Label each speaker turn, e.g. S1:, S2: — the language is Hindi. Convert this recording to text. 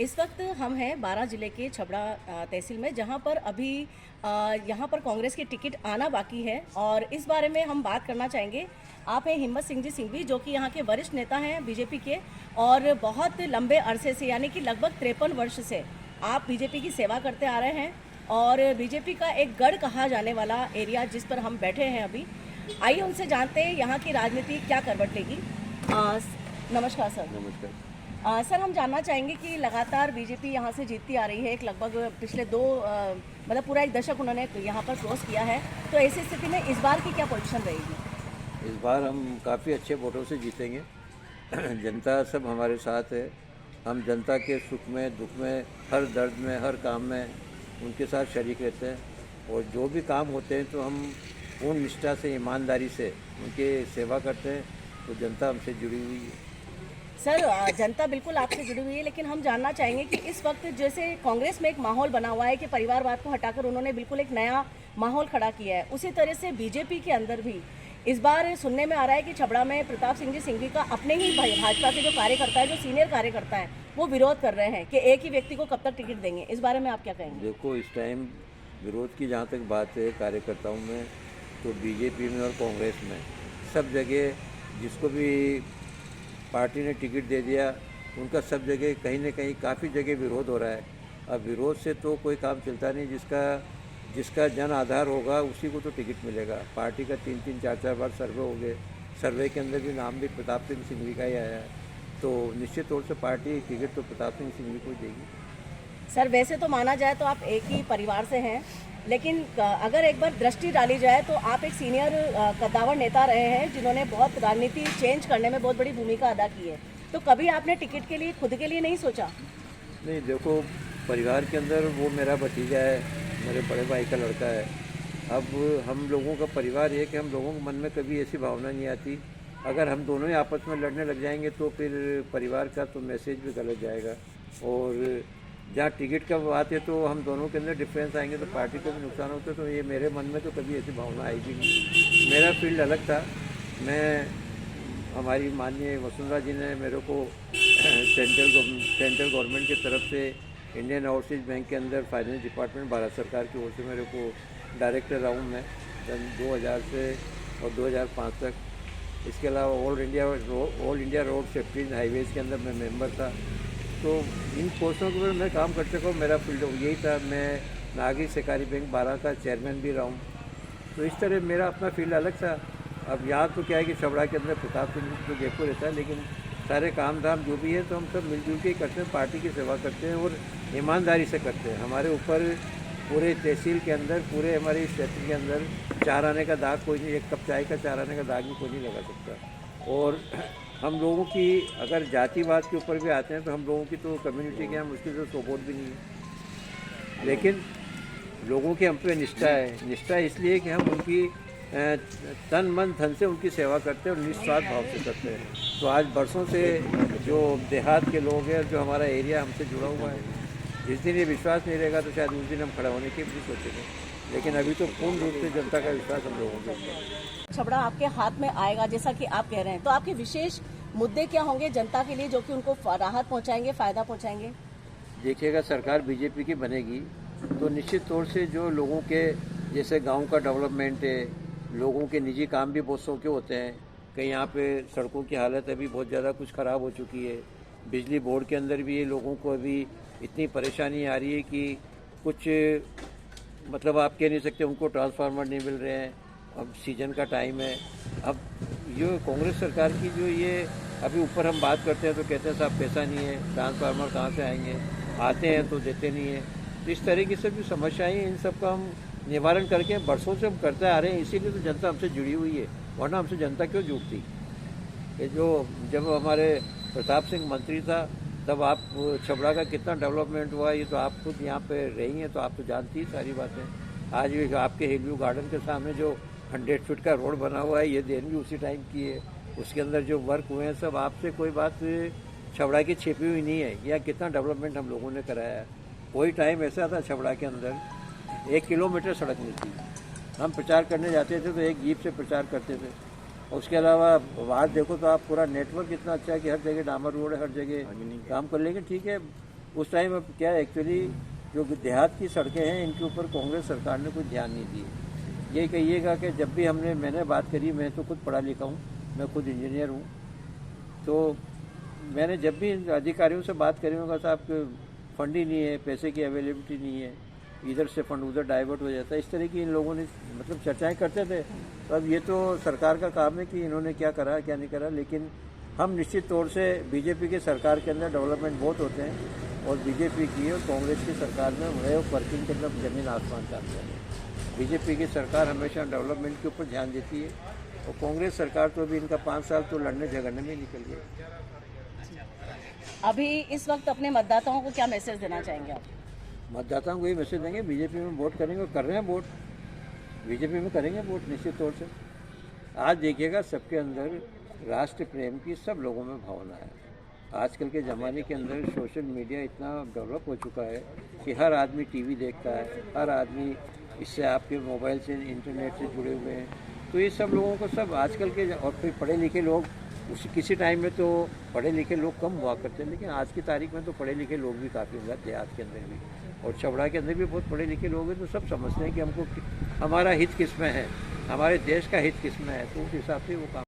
S1: इस वक्त हम हैं 12 जिले के छबड़ा तहसील में, जहां पर अभी यहां पर कांग्रेस की टिकट आना बाकी है और इस बारे में हम बात करना चाहेंगे। आप हैं हिम्मत सिंह जी सिंघवी, जो कि यहां के वरिष्ठ नेता हैं बीजेपी के और बहुत लंबे अरसे से यानी कि लगभग 53 वर्ष से आप बीजेपी की सेवा करते आ रहे हैं और बीजेपी का एक गढ़ कहा जाने वाला एरिया जिस पर हम बैठे हैं अभी, आइए उनसे जानते हैं यहाँ की राजनीति क्या करवट लेगी। नमस्कार सर।
S2: नमस्कार।
S1: सर, हम जानना चाहेंगे कि लगातार बीजेपी यहाँ से जीतती आ रही है। एक लगभग पिछले मतलब पूरा एक दशक उन्होंने यहाँ पर क्रॉस किया है, तो ऐसी स्थिति में इस बार की क्या पोजीशन रहेगी?
S2: इस बार हम काफ़ी अच्छे वोटों से जीतेंगे। जनता सब हमारे साथ है। हम जनता के सुख में, दुख में, हर दर्द में, हर काम में उनके साथ शरीक रहते हैं और जो भी काम होते हैं तो हम पूर्ण निष्ठा से, ईमानदारी से उनकी सेवा करते हैं। तो जनता हमसे जुड़ी हुई है।
S1: सर, जनता बिल्कुल आपसे जुड़ी हुई है, लेकिन हम जानना चाहेंगे कि इस वक्त जैसे कांग्रेस में एक माहौल बना हुआ है कि परिवारवाद को हटाकर उन्होंने बिल्कुल एक नया माहौल खड़ा किया है, उसी तरह से बीजेपी के अंदर भी इस बार सुनने में आ रहा है कि छबड़ा में प्रताप सिंह जी सिंघवी का अपने ही भाजपा के जो कार्यकर्ता है, जो सीनियर कार्यकर्ता है, वो विरोध कर रहे हैं कि एक ही व्यक्ति को कब तक टिकट देंगे। इस बारे में आप क्या कहेंगे?
S2: देखो, इस टाइम विरोध की जहाँ तक बात है कार्यकर्ताओं में, तो बीजेपी में और कांग्रेस में सब जगह जिसको भी पार्टी ने टिकट दे दिया, उनका सब जगह कहीं ना कहीं काफ़ी जगह विरोध हो रहा है। अब विरोध से तो कोई काम चलता नहीं। जिसका जन आधार होगा उसी को तो टिकट मिलेगा। पार्टी का 3-3, 4-4 बार सर्वे हो गए। सर्वे के अंदर भी नाम भी प्रताप सिंह सिंघवी का ही आया है, तो निश्चित तौर से पार्टी टिकट तो प्रताप सिंह सिंघवी को देगी।
S1: सर, वैसे तो माना जाए तो आप एक ही परिवार से हैं, लेकिन अगर एक बार दृष्टि डाली जाए तो आप एक सीनियर कद्दावर नेता रहे हैं जिन्होंने बहुत राजनीति चेंज करने में बहुत बड़ी भूमिका अदा की है, तो कभी आपने टिकट के लिए खुद के लिए नहीं सोचा?
S2: नहीं, देखो, परिवार के अंदर वो मेरा भतीजा है, मेरे बड़े भाई का लड़का है। अब हम लोगों का परिवार है कि हम लोगों के मन में कभी ऐसी भावना नहीं आती। अगर हम दोनों ही आपस में लड़ने लग जाएंगे तो फिर परिवार का तो मैसेज भी गलत जाएगा। और जहाँ टिकट का बात है तो हम दोनों के अंदर डिफरेंस आएंगे तो पार्टी को भी नुकसान होता है। तो ये मेरे मन में तो कभी ऐसी भावना आएगी नहीं। मेरा फील्ड अलग था। हमारी माननीय वसुंधरा जी ने मेरे को सेंट्रल गवर्नमेंट की तरफ से इंडियन ओवरसीज बैंक के अंदर फाइनेंस डिपार्टमेंट भारत सरकार की ओर से मेरे को डायरेक्टर रहा हूँ मैं 2000 से और 2005 तक। इसके अलावा all India road safety highways के अंदर मैं मेंबर था। तो इन पोस्टों के ऊपर मैं काम कर चुका हूँ। मेरा फील्ड यही था। मैं नागरिक सहकारी बैंक 12 का चेयरमैन भी रहा हूँ। तो इस तरह मेरा अपना फील्ड अलग था। अब यहाँ तो क्या है कि छबड़ा के अंदर प्रताप सिंह तो जयपुर रहता है, लेकिन सारे काम धाम जो भी है तो हम सब मिलजुल के करते हैं, पार्टी की सेवा करते हैं और ईमानदारी से करते हैं। हमारे ऊपर पूरे तहसील के अंदर, पूरे हमारे इस क्षेत्र के अंदर चार आने का दाग कोई नहीं, एक कप चाय का चार आने का दाग भी कोई नहीं लगा सकता। और हम लोगों की अगर जातिवाद के ऊपर भी आते हैं तो हम लोगों की तो कम्युनिटी के हम उसकी तो सपोर्ट भी नहीं है, लेकिन लोगों की हम पे निष्ठा है। निष्ठा इसलिए कि हम उनकी तन मन धन से उनकी सेवा करते हैं और निस्वार्थ भाव से करते हैं। तो आज बरसों से जो देहात के लोग हैं, जो हमारा एरिया हमसे जुड़ा हुआ है, जिस दिन ये विश्वास नहीं रहेगा तो शायद उस दिन हम खड़ा होने की भी सोचेंगे, लेकिन अभी तो पूर्ण रूप से जनता का विश्वास हम लोगों के ऊपर।
S1: छबड़ा आपके हाथ में आएगा जैसा कि आप कह रहे हैं, तो आपके विशेष मुद्दे क्या होंगे जनता के लिए जो कि उनको राहत पहुंचाएंगे, फायदा पहुंचाएंगे?
S2: देखिएगा, सरकार बीजेपी की बनेगी तो निश्चित तौर से जो लोगों के जैसे गांव का डेवलपमेंट है, लोगों के निजी काम भी बहुत सौ के होते हैं। कहीं यहाँ पे सड़कों की हालत अभी बहुत ज़्यादा कुछ ख़राब हो चुकी है। बिजली बोर्ड के अंदर भी लोगों को अभी इतनी परेशानी आ रही है कि कुछ मतलब आप कह नहीं सकते, उनको ट्रांसफार्मर नहीं मिल रहे हैं। अब सीजन का टाइम है। अब ये कांग्रेस सरकार की जो ये अभी ऊपर हम बात करते हैं तो कहते हैं साहब पैसा नहीं है, ट्रांसफार्मर कहाँ से आएंगे, आते हैं तो देते नहीं हैं। तो इस तरह की सब जो समस्याएं हैं, इन सब का हम निवारण करके बरसों से हम करते आ रहे हैं। इसीलिए तो जनता हमसे जुड़ी हुई है, वरना हमसे जनता क्यों जुड़ती? ये जो जब हमारे प्रताप सिंह मंत्री था तब आप छबड़ा का कितना डेवलपमेंट हुआ ये तो आप खुद यहाँ पे रही हैं तो आप तो जानती ही सारी बातें। आज भी आपके हिलव्यू गार्डन के सामने जो 100 फीट का रोड बना हुआ है, ये देन भी उसी टाइम की है। उसके अंदर जो वर्क हुए हैं सब आपसे कोई बात छबड़ा की छिपी हुई नहीं है। या कितना डेवलपमेंट हम लोगों ने कराया है। कोई टाइम ऐसा था छबड़ा के अंदर 1 किलोमीटर सड़क नहीं थी। हम प्रचार करने जाते थे तो एक जीप से प्रचार करते थे। उसके अलावा बाहर देखो तो आप पूरा नेटवर्क इतना अच्छा है कि हर जगह डामर रोड है, हर जगह काम कर लेंगे। ठीक है, उस टाइम अब क्या एक्चुअली जो देहात की सड़कें हैं इनके ऊपर कांग्रेस सरकार ने कोई ध्यान नहीं दिए। ये कहिएगा कि जब भी मैंने बात करी, मैं तो खुद पढ़ा लिखा हूँ, मैं खुद इंजीनियर हूँ, तो मैंने जब भी अधिकारियों से बात करी मैं कहा साहब फंड ही नहीं है, पैसे की अवेलेबिलिटी नहीं है, इधर से फंड उधर डाइवर्ट हो जाता है, इस तरह की इन लोगों ने मतलब चर्चाएं करते थे। तो अब ये तो सरकार का काम है कि इन्होंने क्या करा क्या नहीं करा, लेकिन हम निश्चित तौर से बीजेपी की सरकार के अंदर डेवलपमेंट बहुत होते हैं और बीजेपी की और कांग्रेस की सरकार में वे ऑफ वर्किंग के अंदर जमीन आसमान का अंतर है। बीजेपी की सरकार हमेशा डेवलपमेंट के ऊपर ध्यान देती है और कांग्रेस सरकार तो अभी इनका 5 साल तो लड़ने झगड़ने में निकल गया।
S1: अभी इस वक्त अपने मतदाताओं को क्या मैसेज देना चाहेंगे आप?
S2: मतदाताओं को ये मैसेज देंगे बीजेपी में वोट करेंगे और कर रहे हैं वोट, बीजेपी में करेंगे वोट निश्चित तौर से। आज देखिएगा सबके अंदर राष्ट्र प्रेम की सब लोगों में भावना है। आजकल के ज़माने के अंदर सोशल मीडिया इतना डेवलप हो चुका है कि हर आदमी टीवी देखता है, हर आदमी इससे आपके मोबाइल से इंटरनेट से जुड़े हुए हैं। तो ये सब लोगों को सब आजकल के और फिर पढ़े लिखे लोग, उस किसी टाइम में तो पढ़े लिखे लोग कम हुआ करते हैं, लेकिन आज की तारीख में तो पढ़े लिखे लोग भी काफ़ी हुआ देहात के अंदर भी और छबड़ा के अंदर भी बहुत पढ़े लिखे लोग हैं। तो सब समझते हैं कि हमको हमारा हित किस में है, हमारे देश का हित किस में है, तो उस हिसाब से वो काम